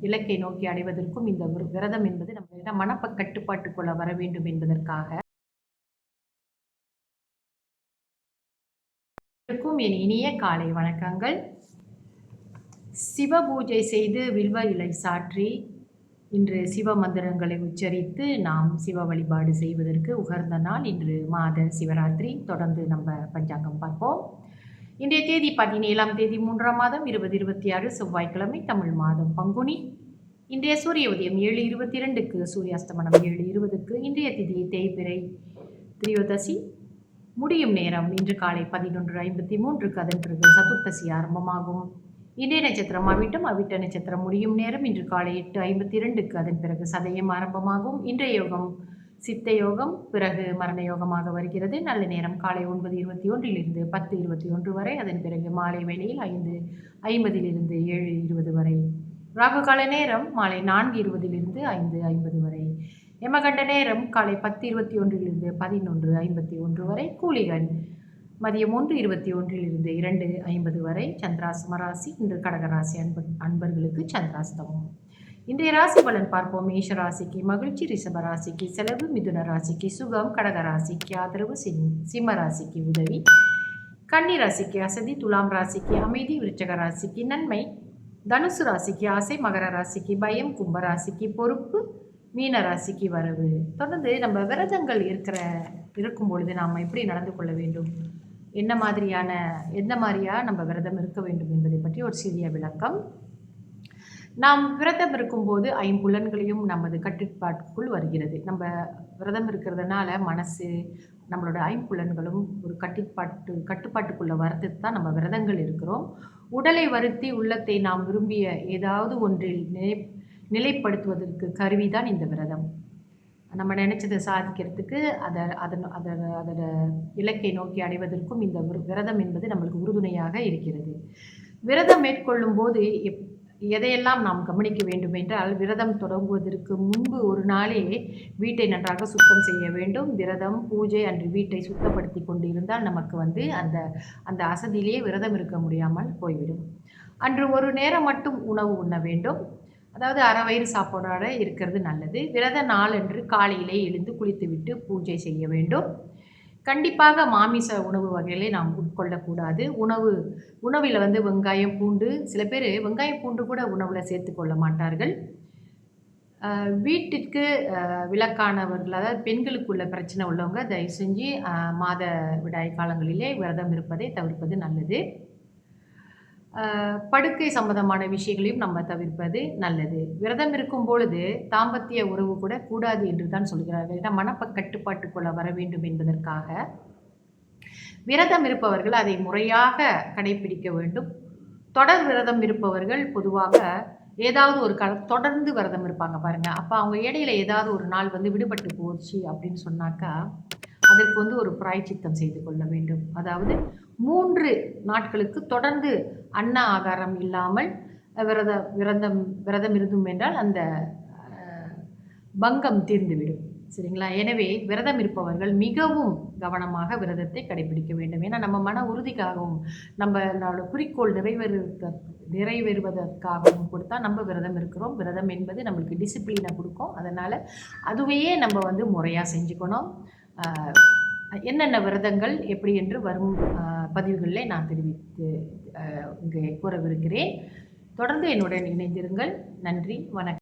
இலக்கை நோக்கி அடைவதற்கும் இந்த விரதம் என்பது நம்ம மனப்ப கட்டுப்பாட்டுக்குள்ள வர வேண்டும் என்பதற்காக. என் இனிய காலை வணக்கங்கள். சிவ பூஜை செய்து வில்வ இலை சாற்றி இன்று சிவ மந்திரங்களை உச்சரித்து நாம் சிவ வழிபாடு செய்வதற்கு உகந்த நாள் இன்று மாத சிவராத்திரி. தொடர்ந்து நம்ம பஞ்சாங்கம் பார்ப்போம். இன்றைய தேதி 17ஆம் தேதி 3ஆம் மாதம் 2026 செவ்வாய்க்கிழமை, தமிழ் மாதம் பங்குனி. இன்றைய சூரிய உதயம் 7:22க்கு, சூரியாஸ்தமனம் 7:20க்கு. இன்றைய திதி தேய்பிறை திரியோதசி. முடியும் நேரம் இன்று காலை 11:53க்கு. அதன் பிறகு சதுர்த்தசி ஆரம்பமாகும். இன்றைய நட்சத்திரம் அவிட்டம். அவிட்ட நட்சத்திரம் முடியும் நேரம் இன்று காலை 8:52க்கு. அதன் பிறகு சதயம் ஆரம்பமாகும். இன்றைய யோகம் சித்த யோகம், பிறகு மரண யோகமாக வருகிறது. நல்ல நேரம் காலை 9:21 10:21 வரை. அதன் பிறகு மாலை வேளையில் 5:50 7:20 வரை. ராகு கால நேரம் மாலை 4:20 5:50 வரை. யமகண்ட நேரம் காலை 10:21 11:51 வரை. கூலிகன் மதியம் 1:21 2:50 வரை. சந்திராசிரம ராசி. இன்று கடகராசி அன்பர்களுக்கு சந்திராஸ்தமம். இன்றைய ராசி பலன் பார்ப்போம். மேஷ ராசிக்கு மகிழ்ச்சி, ரிஷப ராசிக்கு செலவு, மிதுன ராசிக்கு சுகம், கடக ராசிக்கு ஆதரவு, சிம்ம ராசிக்கு உதவி, கன்னி ராசிக்கு அசதி, துலாம் ராசிக்கு அமைதி, விருச்சக ராசிக்கு நன்மை, தனுசு ராசிக்கு ஆசை, மகர ராசிக்கு பயம், கும்ப ராசிக்கு பொறுப்பு, மீன ராசிக்கு வரவு. தொடர்ந்து நம்ம விரதங்கள் இருக்கும் பொழுது நாம் எப்படி நடந்து கொள்ள வேண்டும், எந்த மாதிரியா நம்ம விரதம் இருக்க வேண்டும் என்பதை பற்றி ஒரு சிறிய விளக்கம். நாம் விரதம் இருக்கும்போது ஐம்புலன்களையும் நமது கட்டுப்பாட்டுக்குள் வருகிறது. நம்ம விரதம் இருக்கிறதுனால மனசு, நம்மளோட ஐம்புலன்களும் ஒரு கட்டுப்பாட்டுக்குள்ள வரதுக்கு தான் நம்ம விரதங்கள் இருக்கிறோம். உடலை வருத்தி உள்ளத்தை நாம் விரும்பிய ஏதாவது ஒன்றில் நிலைப்படுத்துவதற்கு கருவிதான் இந்த விரதம். நம்ம நினைச்சதை சாதிக்கிறதுக்கு அதோட இலக்கை நோக்கி அடைவதற்கும் இந்த விரதம் என்பது நம்மளுக்கு உறுதுணையாக இருக்கிறது. விரதம் மேற்கொள்ளும் போது எதையெல்லாம் நாம் கவனிக்க வேண்டும் என்றால், விரதம் தொடங்குவதற்கு முன்பு ஒரு நாளே வீட்டை நன்றாக சுத்தம் செய்ய வேண்டும். விரதம் பூஜை அன்று வீட்டை சுத்தப்படுத்தி கொண்டு இருந்தால் நமக்கு அந்த அசதியிலேயே விரதம் இருக்க முடியாமல் போய்விடும். அன்று ஒரு நேரம் மட்டும் உணவு உண்ண வேண்டும். அதாவது அரை வயிறு சாப்பாடோட இருக்கிறது நல்லது. விரத நாள் அன்று காலையிலே எழுந்து குளித்துவிட்டு பூஜை செய்ய வேண்டும். கண்டிப்பாக மாமிச உணவு வகைகளை நாம் உட்கொள்ளக்கூடாது. உணவில் வெங்காயம் பூண்டு, சில பேர் வெங்காயம் பூண்டு கூட உணவில் சேர்த்து கொள்ள மாட்டார்கள். வீட்டிற்கு விலக்கானவர்கள், அதாவது பெண்களுக்குள்ள பிரச்சனை உள்ளவங்க தயவு செஞ்சு மாத விடாய் காலங்களிலே விரதம் இருப்பதை தவிர்ப்பது நல்லது. படுக்கை சம்பந்தமான விஷயங்களையும் நம்ம தவிர்ப்பது நல்லது. விரதம் இருக்கும் பொழுது தாம்பத்திய உறவு கூட கூடாது என்று தான் சொல்கிறார்கள். ஏன்னா மனப்ப கட்டுப்பாட்டுக்குள்ள வர வேண்டும் என்பதற்காக. விரதம் இருப்பவர்கள் அதை முறையாக கடைபிடிக்க வேண்டும். தொடர் விரதம் இருப்பவர்கள் பொதுவாக ஏதாவது ஒரு தொடர்ந்து விரதம் இருப்பாங்க பாருங்க. அப்போ அவங்க இடையில ஏதாவது ஒரு நாள் விடுபட்டு போச்சு அப்படின்னு சொன்னாக்கா அதற்கு ஒரு பிராய்ச்சித்தம் செய்து கொள்ள வேண்டும். அதாவது 3 நாட்களுக்கு தொடர்ந்து அன்ன ஆகாரம் இல்லாமல் விரதம் இருந்தும் என்றால் அந்த பங்கம் தீர்ந்துவிடும். சரிங்களா? எனவே விரதம் இருப்பவர்கள் மிகவும் கவனமாக விரதத்தை கடைபிடிக்க வேண்டும். ஏன்னா நம்ம மன உறுதிக்காகவும் நம்மளோட குறிக்கோள் நிறைவேறுவதற்காகவும் கொடுத்தா நம்ம விரதம் இருக்கிறோம். விரதம் என்பது நம்மளுக்கு டிசிப்ளினை கொடுக்கும். அதனால் அதுவையே நம்ம முறையாக செஞ்சுக்கணும். என்னென்ன விரதங்கள் எப்படி என்று வரும் பதிவுகளில் நான் தெரிவித்து இங்கே கூறவிருக்கிறேன். தொடர்ந்து என்னுடன் இணைந்திருங்கள். நன்றி, வணக்கம்.